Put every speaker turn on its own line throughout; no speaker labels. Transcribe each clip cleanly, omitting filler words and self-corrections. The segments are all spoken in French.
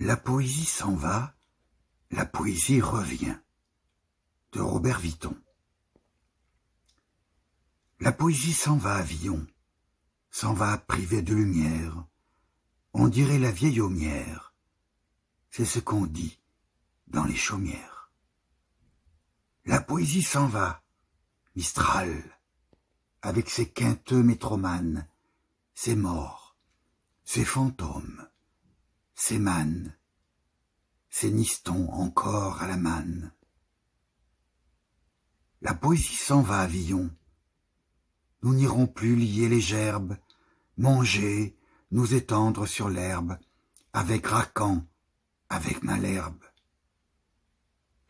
La poésie s'en va, la poésie revient. De Robert Vitton. La poésie s'en va à Villon, s'en va privée de lumière. On dirait la vieille aumière, c'est ce qu'on dit dans les chaumières. La poésie s'en va, Mistral, avec ses quinteux métromanes, ses morts, ses fantômes, ses mannes, ses nistons encore à la manne. La poésie s'en va à Villon. Nous n'irons plus lier les gerbes, manger, nous étendre sur l'herbe, avec Racan, avec Malherbe.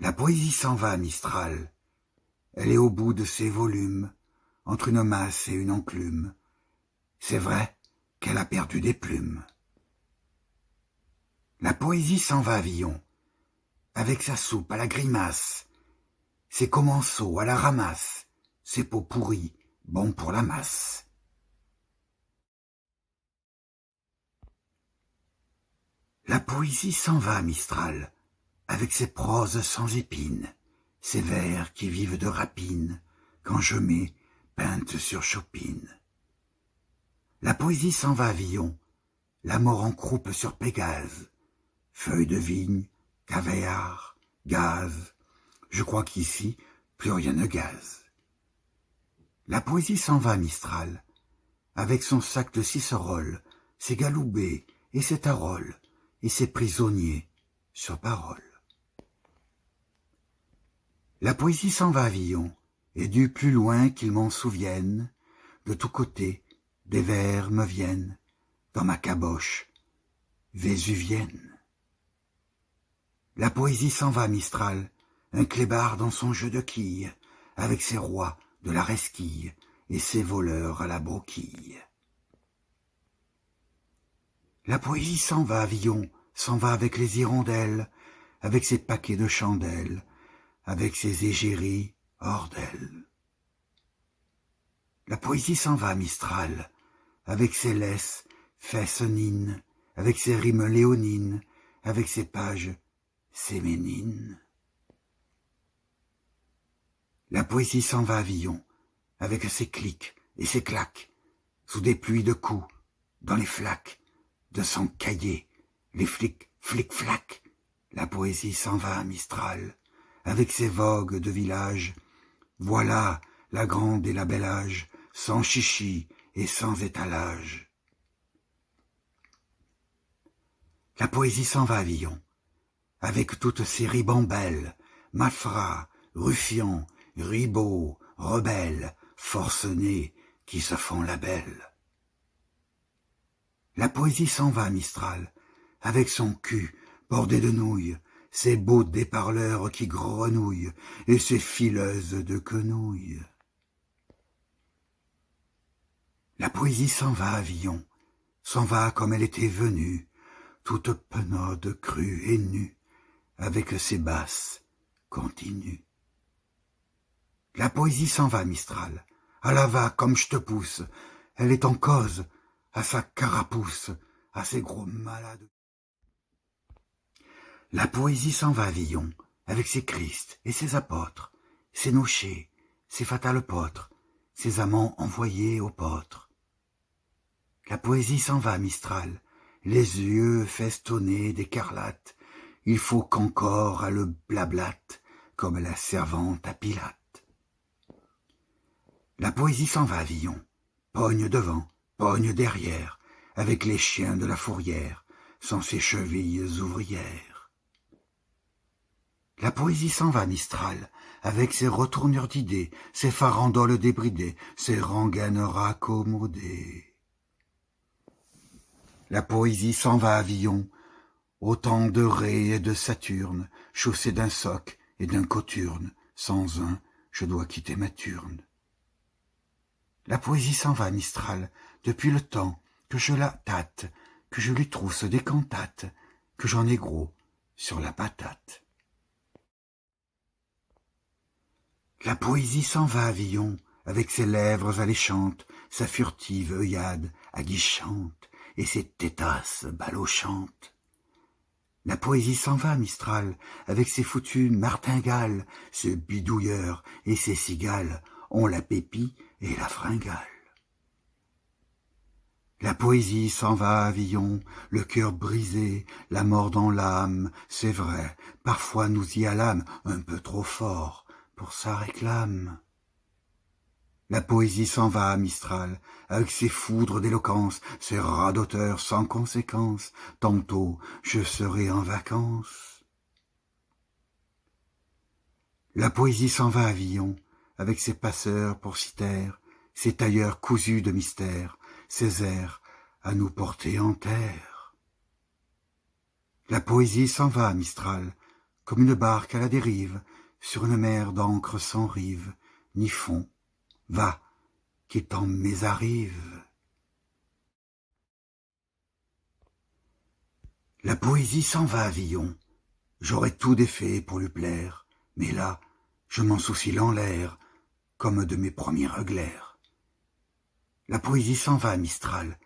La poésie s'en va, Mistral. Elle est au bout de ses volumes, entre une masse et une enclume. C'est vrai qu'elle a perdu des plumes. La poésie s'en va à Villon, avec sa soupe à la grimace, ses commensaux à la ramasse, ses pots pourris, bons pour la masse. La poésie s'en va, Mistral, avec ses proses sans épines, ses vers qui vivent de rapine, qu'enjemées, peintes sur chopine. La poésie s'en va à Villon, la mort en croupe sur Pégase, feuilles de vigne, caviar, gaz, je crois qu'ici, plus rien ne gaze. La poésie s'en va, Mistral, avec son sac de cicerolles, ses galoubets et ses taroles, et ses prisonniers sur parole. La poésie s'en va à Villon, et du plus loin qu'il m'en souvienne, de tous côtés, des vers me viennent, dans ma caboche vésuvienne. La poésie s'en va, Mistral, un clébard dans son jeu de quilles, avec ses rois de la resquille et ses voleurs à la broquille. La poésie s'en va à Villon, s'en va avec les hirondelles, avec ses paquets de chandelles, avec ses égéries hors d'elle. La poésie s'en va, Mistral, avec ses laisses fessenines, avec ses rimes léonines, avec ses pages séménines. La poésie s'en va à Villon, avec ses clics et ses claques, sous des pluies de coups, dans les flaques de son cahier, les flics, flic-flac. La poésie s'en va à Mistral, avec ses vogues de village. Voilà la grande et la belle âge, sans chichi et sans étalage. La poésie s'en va à Villon, avec toutes ses ribambelles, malfrats, ruffians, ribauds, rebelles, forcenés, qui se font la belle. La poésie s'en va, Mistral, avec son cul bordé de nouilles, ses beaux déparleurs qui grenouillent, et ses fileuses de quenouilles. La poésie s'en va à Villon, s'en va comme elle était venue, toute penaude, crue et nue, avec ses basses continues. La poésie s'en va, Mistral, à la va comme je te pousse, elle est en cause, à sa carapace, à ses gros malades. La poésie s'en va à Villon, avec ses Christ et ses apôtres, ses nochers, ses fatales potres, ses amants envoyés aux pôtres. La poésie s'en va, Mistral, les yeux festonnés d'écarlate, il faut qu'encore elle blablate, comme la servante à Pilate. La poésie s'en va à Villon, pogne devant, pogne derrière, avec les chiens de la fourrière, sans ses chevilles ouvrières. La poésie s'en va, Mistral, avec ses retournures d'idées, ses farandoles débridées, ses rengaines raccommodées. La poésie s'en va à Villon, au temps de Ré et de Saturne, chaussé d'un soc et d'un cothurne, sans un, je dois quitter ma turne. La poésie s'en va, Mistral, depuis le temps que je la tâte, que je lui trousse des cantates, que j'en ai gros sur la patate. La poésie s'en va à Villon, avec ses lèvres alléchantes, sa furtive œillade aguichante, et ses tétasses balochantes. La poésie s'en va, Mistral, avec ses foutues martingales, ce bidouilleur et ses cigales ont la pépie et la fringale. La poésie s'en va à Villon, le cœur brisé, la mort dans l'âme, c'est vrai, parfois nous y allâmes un peu trop fort pour sa réclame. La poésie s'en va, Mistral, avec ses foudres d'éloquence, ses radoteurs sans conséquence. Tantôt je serai en vacances. La poésie s'en va à Villon, avec ses passeurs pour citer, ses tailleurs cousus de mystère, ses airs à nous porter en terre. La poésie s'en va, Mistral, comme une barque à la dérive, sur une mer d'encre sans rive, ni fond. Va, qu'étant mes arrive. La poésie s'en va à Villon, j'aurais tout défait pour lui plaire, mais là, je m'en soucie en l'air, comme de mes premiers reglaires. La poésie s'en va, Mistral,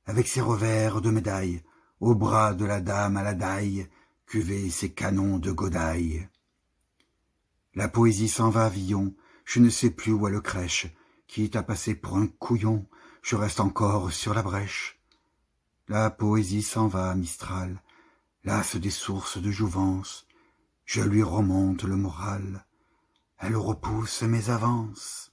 avec ses revers de médaille, au bras de la dame à la daille, cuver ses canons de godaille. La poésie s'en va à Villon, je ne sais plus où elle crèche, quitte à passer pour un couillon, je reste encore sur la brèche. La poésie s'en va, Mistral, lasse des sources de jouvence, je lui remonte le moral, elle repousse mes avances.